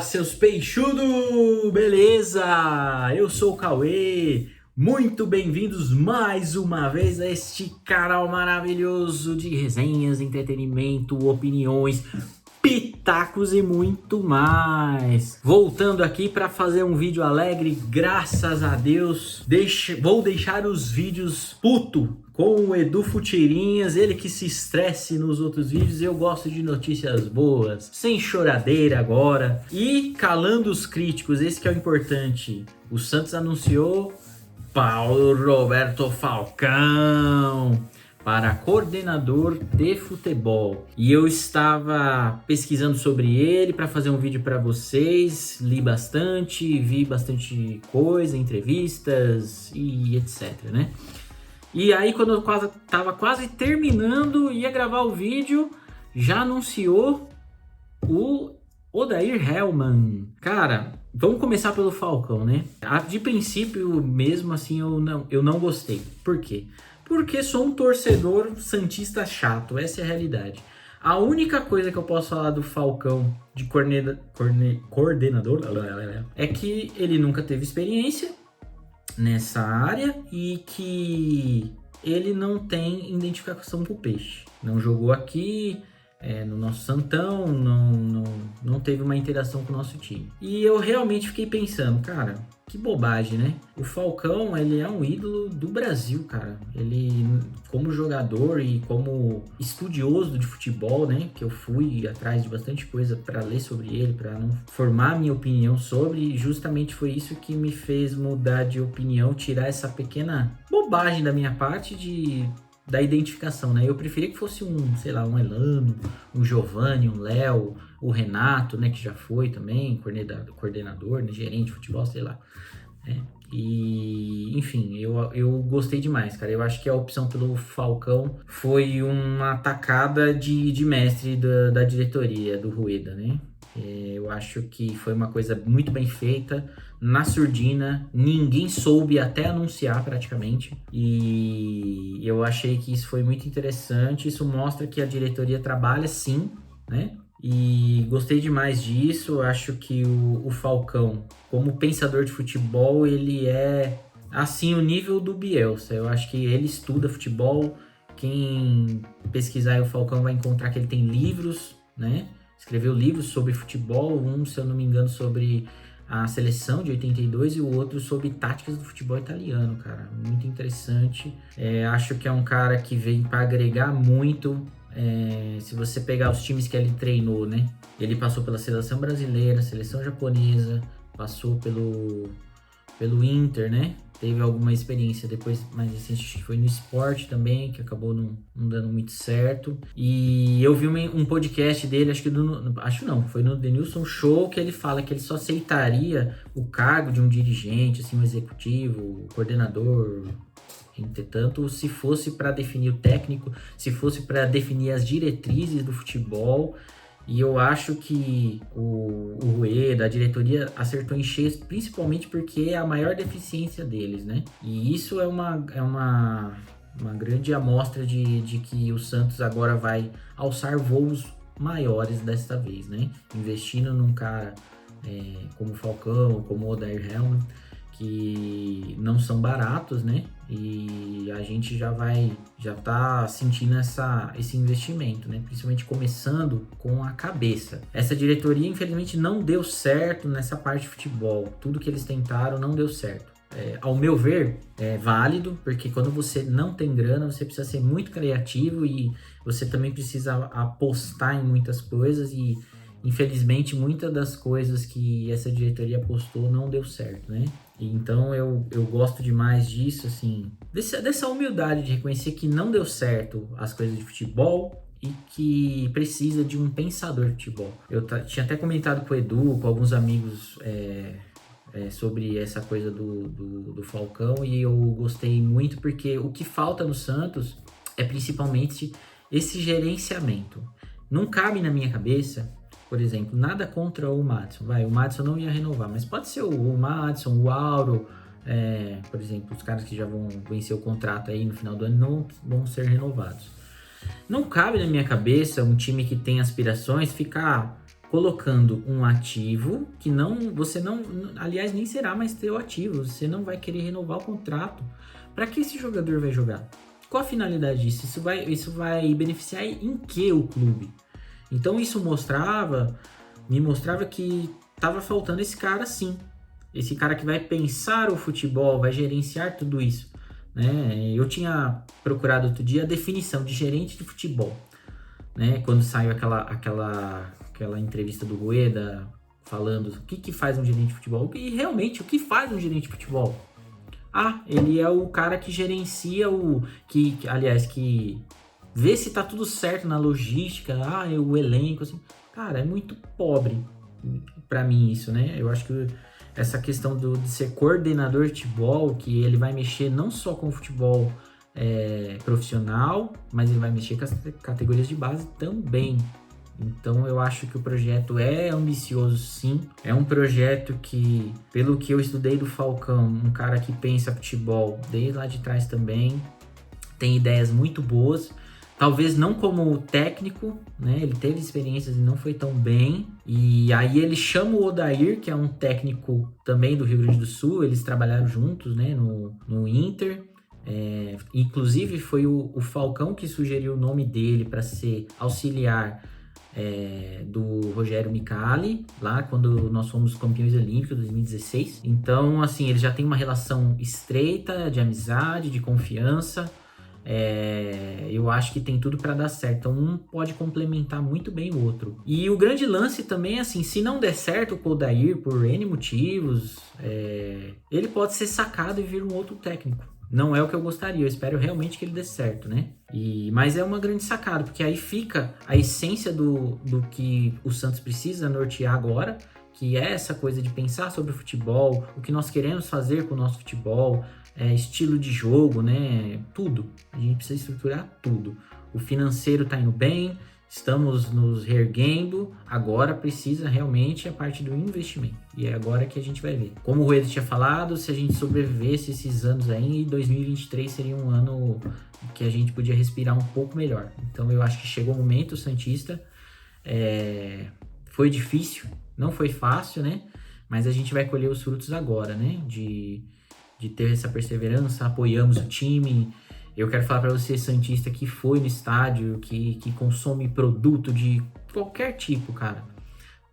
Seus peixudo! Beleza? Eu sou o Cauê. Muito bem-vindos mais uma vez a este canal maravilhoso de resenhas, entretenimento, opiniões, pitacos e muito mais. Voltando aqui para fazer um vídeo alegre, graças a Deus. Vou deixar os vídeos puto com o Edu Futirinhas, ele que se estresse nos outros vídeos. Eu gosto de notícias boas, sem choradeira agora. E calando os críticos, esse que é o importante. O Santos anunciou Paulo Roberto Falcão para coordenador de futebol. E eu estava pesquisando sobre ele para fazer um vídeo para vocês. Li bastante, vi bastante coisa, entrevistas e etc, né? E aí quando eu tava quase terminando, ia gravar o vídeo, já anunciou o Odair Hellmann. Cara, vamos começar pelo Falcão, né? De princípio, mesmo assim, eu não gostei. Por quê? Porque sou um torcedor santista chato, essa é a realidade. A única coisa que eu posso falar do Falcão de coordenador é que ele nunca teve experiência nessa área e que ele não tem identificação com o peixe. Não jogou aqui no nosso Santão, não teve uma interação com o nosso time. E eu realmente fiquei pensando, cara, que bobagem, né? O Falcão, ele é um ídolo do Brasil, cara. Ele, como jogador e como estudioso de futebol, né? Que eu fui atrás de bastante coisa para ler sobre ele, para não formar minha opinião sobre. E justamente foi isso que me fez mudar de opinião, tirar essa pequena bobagem da minha parte da identificação, né? Eu preferia que fosse um Elano, um Giovani, um Léo, o Renato, né? Que já foi também coordenador, né, gerente de futebol, sei lá. Né? E, enfim, eu gostei demais, cara. Eu acho que a opção pelo Falcão foi uma tacada de mestre da diretoria, do Rueda, né? Eu acho que foi uma coisa muito bem feita, na surdina, ninguém soube até anunciar praticamente, e eu achei que isso foi muito interessante. Isso mostra que a diretoria trabalha sim, né? E gostei demais disso. Acho que o Falcão, como pensador de futebol, ele é assim o nível do Bielsa. Eu acho que ele estuda futebol. Quem pesquisar o Falcão vai encontrar que ele tem livros, né? Escreveu livros sobre futebol, um, se eu não me engano, sobre a seleção de 82 e o outro sobre táticas do futebol italiano, cara. Muito interessante. Acho que é um cara que vem para agregar muito. Se você pegar os times que ele treinou, né? Ele passou pela seleção brasileira, seleção japonesa, passou pelo Inter, né? Teve alguma experiência depois mais recente, acho que foi no Sport também, que acabou não dando muito certo. E eu vi um podcast dele, foi no Denilson Show, que ele fala que ele só aceitaria o cargo de um dirigente, assim, um executivo, um coordenador, entretanto, se fosse para definir o técnico, se fosse para definir as diretrizes do futebol. E eu acho que o Rueda, a diretoria, acertou em cheio, principalmente porque é a maior deficiência deles, né? E isso é uma grande amostra de que o Santos agora vai alçar voos maiores desta vez, né? Investindo num cara como o Falcão, como o Odair Hellmann, que não são baratos, né? E a gente já tá sentindo esse investimento, né? Principalmente começando com a cabeça. Essa diretoria, infelizmente, não deu certo nessa parte de futebol. Tudo que eles tentaram não deu certo. Ao meu ver, é válido, porque quando você não tem grana, você precisa ser muito criativo e você também precisa apostar em muitas coisas e, infelizmente, muitas das coisas que essa diretoria apostou não deu certo, né? Então eu gosto demais disso, assim, dessa humildade de reconhecer que não deu certo as coisas de futebol e que precisa de um pensador de futebol. Eu tinha até comentado com o Edu, com alguns amigos sobre essa coisa do Falcão, e eu gostei muito porque o que falta no Santos é principalmente esse gerenciamento. Não cabe na minha cabeça, por exemplo, nada contra o Maddison. O Maddison não ia renovar, mas pode ser o Maddison, o Auro, por exemplo, os caras que já vão vencer o contrato aí no final do ano não vão ser renovados. Não cabe na minha cabeça um time que tem aspirações ficar colocando um ativo que você não, aliás, nem será mais teu ativo, você não vai querer renovar o contrato. Para que esse jogador vai jogar? Qual a finalidade disso? Isso vai beneficiar em que o clube? Então isso me mostrava que estava faltando esse cara sim. Esse cara que vai pensar o futebol, vai gerenciar tudo isso, né? Eu tinha procurado outro dia a definição de gerente de futebol, né? Quando saiu aquela entrevista do Rueda falando o que faz um gerente de futebol. E realmente, o que faz um gerente de futebol? Ah, ele é o cara que gerencia aliás, que vê se tá tudo certo na logística, o elenco, assim. Cara, é muito pobre pra mim isso, né? Eu acho que essa questão de ser coordenador de futebol, que ele vai mexer não só com o futebol profissional, mas ele vai mexer com as categorias de base também. Então eu acho que o projeto é ambicioso sim, é um projeto que, pelo que eu estudei do Falcão, um cara que pensa futebol desde lá de trás também, tem ideias muito boas, talvez não como técnico, né? Ele teve experiências e não foi tão bem, e aí ele chama o Odair, que é um técnico também do Rio Grande do Sul, eles trabalharam juntos, né, no Inter. Inclusive foi o Falcão que sugeriu o nome dele para ser auxiliar do Rogério Micali, lá quando nós fomos campeões olímpicos em 2016. Então, assim, ele já tem uma relação estreita, de amizade, de confiança. Eu acho que tem tudo para dar certo. Então, um pode complementar muito bem o outro. E o grande lance também é assim, se não der certo com o Odair por N motivos, ele pode ser sacado e vir um outro técnico. Não é o que eu gostaria, eu espero realmente que ele dê certo, né? Mas é uma grande sacada, porque aí fica a essência do que o Santos precisa nortear agora, que é essa coisa de pensar sobre o futebol, o que nós queremos fazer com o nosso futebol, estilo de jogo, né? Tudo. A gente precisa estruturar tudo. O financeiro tá indo bem, estamos nos reerguendo, agora precisa realmente a parte do investimento. E é agora que a gente vai ver. Como o Rueda tinha falado, se a gente sobrevivesse esses anos aí, 2023 seria um ano que a gente podia respirar um pouco melhor. Então eu acho que chegou o momento, o Santista. Foi difícil, não foi fácil, né? Mas a gente vai colher os frutos agora, né? De ter essa perseverança, apoiamos o time. Eu quero falar para você, santista, que foi no estádio, que consome produto de qualquer tipo, cara.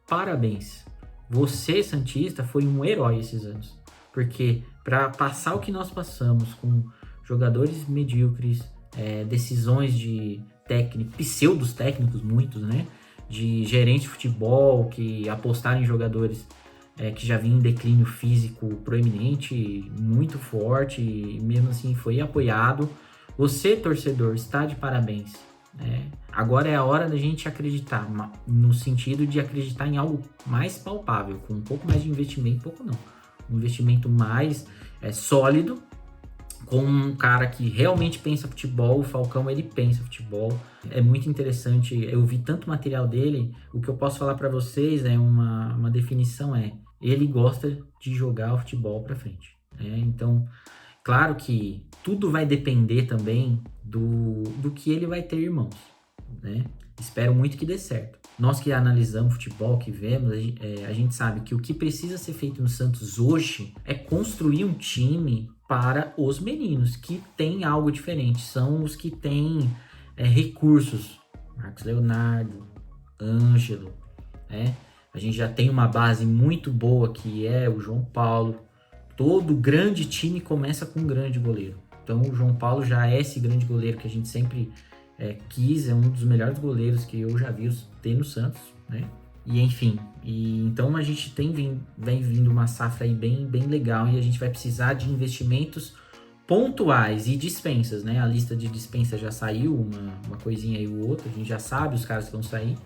Parabéns. Você, santista, foi um herói esses anos. Porque para passar o que nós passamos com jogadores medíocres, decisões de pseudos técnicos, muitos, né? De gerente de futebol que apostaram em jogadores que já vinha em declínio físico proeminente, muito forte, e mesmo assim foi apoiado. Você, torcedor, está de parabéns. Agora é a hora da gente acreditar, no sentido de acreditar em algo mais palpável, com um pouco mais de investimento, pouco não. Um investimento mais sólido, com um cara que realmente pensa futebol. O Falcão, ele pensa futebol. É muito interessante, eu vi tanto material dele, o que eu posso falar para vocês uma definição ele gosta de jogar o futebol para frente. Então, claro que tudo vai depender também do que ele vai ter irmãos, né? Espero muito que dê certo. Nós que analisamos futebol, que vemos, a gente sabe que o que precisa ser feito no Santos hoje é construir um time para os meninos, que tem algo diferente. São os que têm recursos. Marcos Leonardo, Ângelo, A gente já tem uma base muito boa, que é o João Paulo. Todo grande time começa com um grande goleiro. Então o João Paulo já é esse grande goleiro que a gente sempre quis, é um dos melhores goleiros que eu já vi ter no Santos, né? E enfim, então a gente vem vindo uma safra aí bem, bem legal, e a gente vai precisar de investimentos pontuais e dispensas, né? A lista de dispensas já saiu, uma coisinha aí ou outra, a gente já sabe os caras que vão sair.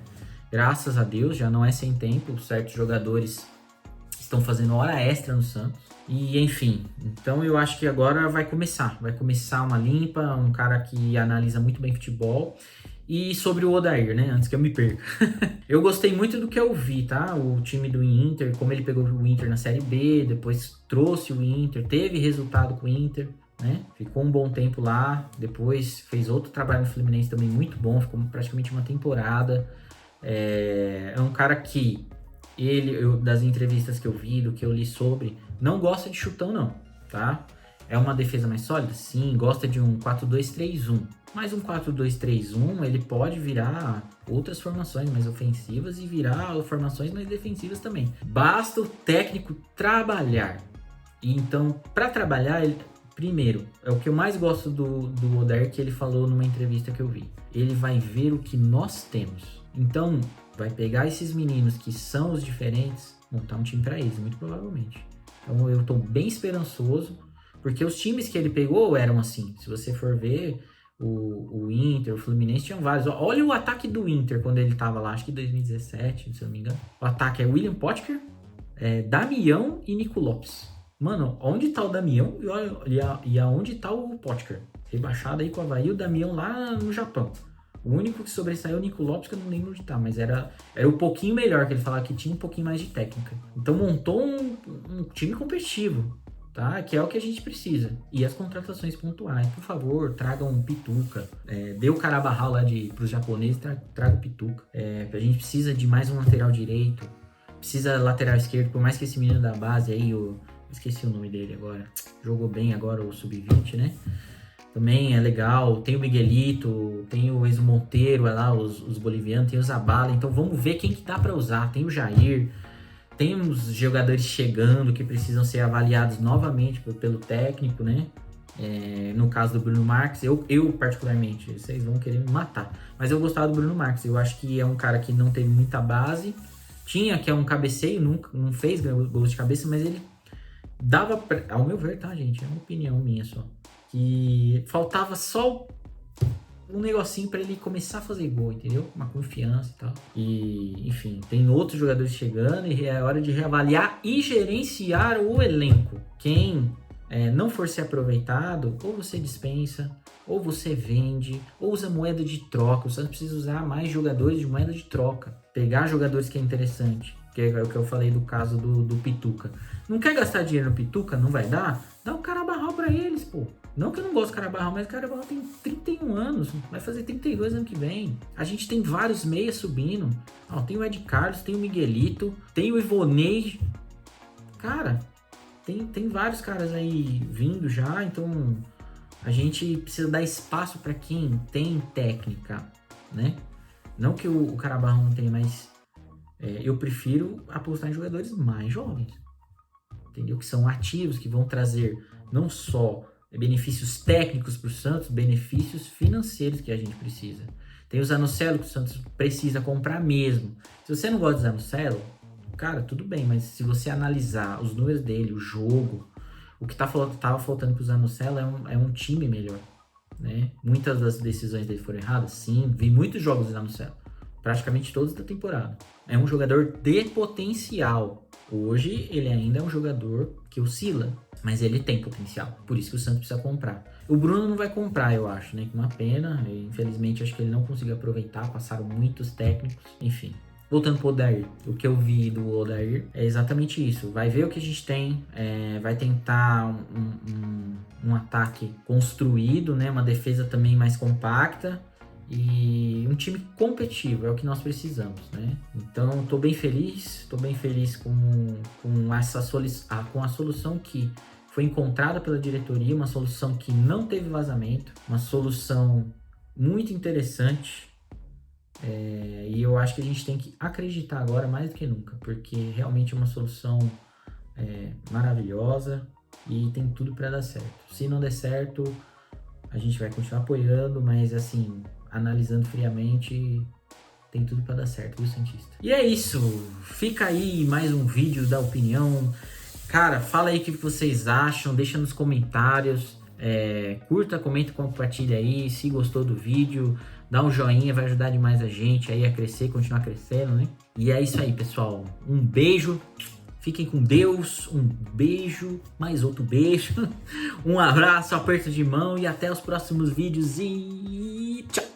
Graças a Deus, já não é sem tempo, certos jogadores estão fazendo hora extra no Santos. E enfim, então eu acho que agora vai começar uma limpa, um cara que analisa muito bem futebol. E sobre o Odair, né, antes que eu me perca. Eu gostei muito do que eu vi, tá? O time do Inter, como ele pegou o Inter na Série B, depois trouxe o Inter, teve resultado com o Inter, né? Ficou um bom tempo lá, depois fez outro trabalho no Fluminense também muito bom, ficou praticamente uma temporada. É um cara que das entrevistas que eu vi, do que eu li sobre, não gosta de chutão não, tá? É uma defesa mais sólida? Sim, gosta de um 4-2-3-1. Mas um 4-2-3-1, ele pode virar outras formações mais ofensivas e virar formações mais defensivas também. Basta o técnico trabalhar. E então, para trabalhar, primeiro, é o que eu mais gosto do Odair, que ele falou numa entrevista que eu vi. Ele vai ver o que nós temos. Então, vai pegar esses meninos que são os diferentes, montar um time para eles, muito provavelmente. Então, eu tô bem esperançoso, porque os times que ele pegou eram assim. Se você for ver, o Inter, o Fluminense, tinham vários. Olha o ataque do Inter quando ele tava lá, acho que em 2017, se eu não me engano. O ataque é William Potker, Damião e Nico Lopes. Mano, onde tá o Damião e aonde tá o Potker? Rebaixado aí com o Avaí, o Damião lá no Japão. O único que sobressaiu é o Nico Lopes, que eu não lembro onde tá, mas era um pouquinho melhor, que ele falava que tinha um pouquinho mais de técnica. Então montou um time competitivo, tá? Que é o que a gente precisa. E as contratações pontuais, por favor, tragam um Pituca. Dê o Carabarral lá pros japoneses, traga o Pituca. A gente precisa de mais um lateral direito, precisa lateral esquerdo, por mais que esse menino da base aí, esqueci o nome dele agora, jogou bem agora o Sub-20, né? Também é legal, tem o Miguelito, tem o Enzo Monteiro, lá, os bolivianos, tem o Zabala, então vamos ver quem que dá para usar. Tem o Jair, tem os jogadores chegando que precisam ser avaliados novamente pelo técnico, né? No caso do Bruno Marques, eu particularmente, vocês vão querer me matar, mas eu gostava do Bruno Marques, eu acho que é um cara que não teve muita base, tinha que é um cabeceio, não fez gols de cabeça, mas ele dava, ao meu ver, tá, gente? É uma opinião minha só. Que faltava só um negocinho para ele começar a fazer gol, entendeu? Uma confiança e tal. E, enfim, tem outros jogadores chegando e é hora de reavaliar e gerenciar o elenco. Quem não for ser aproveitado, ou você dispensa, ou você vende, ou usa moeda de troca. O Santos precisa usar mais jogadores de moeda de troca. Pegar jogadores que é interessante. Que é o que eu falei do caso do Pituca. Não quer gastar dinheiro no Pituca? Não vai dar? Dá o Carabarral pra eles, pô. Não que eu não gosto do Carabarral, mas o Carabarral tem 31 anos. Vai fazer 32 ano que vem. A gente tem vários meias subindo. Tem o Ed Carlos, tem o Miguelito, tem o Ivonei. Cara, tem vários caras aí vindo já. Então, a gente precisa dar espaço pra quem tem técnica, né? Não que o Carabarral não tenha, mas... eu prefiro apostar em jogadores mais jovens, entendeu? Que são ativos, que vão trazer não só benefícios técnicos para o Santos, benefícios financeiros que a gente precisa. Tem o Zanocelo que o Santos precisa comprar mesmo. Se você não gosta do Zanocelo, cara, tudo bem, mas se você analisar os números dele, o jogo, o que tava faltando para o Zanocelo é um time melhor, né? Muitas das decisões dele foram erradas, sim. Vi muitos jogos do Zanocelo, praticamente todos da temporada. É um jogador de potencial. Hoje ele ainda é um jogador que oscila, mas ele tem potencial. Por isso que o Santos precisa comprar. O Bruno não vai comprar, eu acho, né? Que uma pena. Infelizmente, acho que ele não conseguiu aproveitar. Passaram muitos técnicos. Enfim. Voltando pro Odair. O que eu vi do Odair é exatamente isso. Vai ver o que a gente tem. Vai tentar um ataque construído, né? Uma defesa também mais compacta. E um time competitivo, é o que nós precisamos, né? Então, tô bem feliz com a solução que foi encontrada pela diretoria, uma solução que não teve vazamento, uma solução muito interessante, e eu acho que a gente tem que acreditar agora mais do que nunca, porque realmente é uma solução maravilhosa e tem tudo para dar certo. Se não der certo, a gente vai continuar apoiando, mas assim... analisando friamente, tem tudo para dar certo, viu, Santista? E é isso, fica aí mais um vídeo da opinião. Cara, fala aí o que vocês acham, deixa nos comentários, curta, comenta, compartilha aí, se gostou do vídeo, dá um joinha, vai ajudar demais a gente aí a crescer, continuar crescendo, né? E é isso aí, pessoal, um beijo, fiquem com Deus, um beijo, mais outro beijo, um abraço, aperto de mão e até os próximos vídeos e tchau!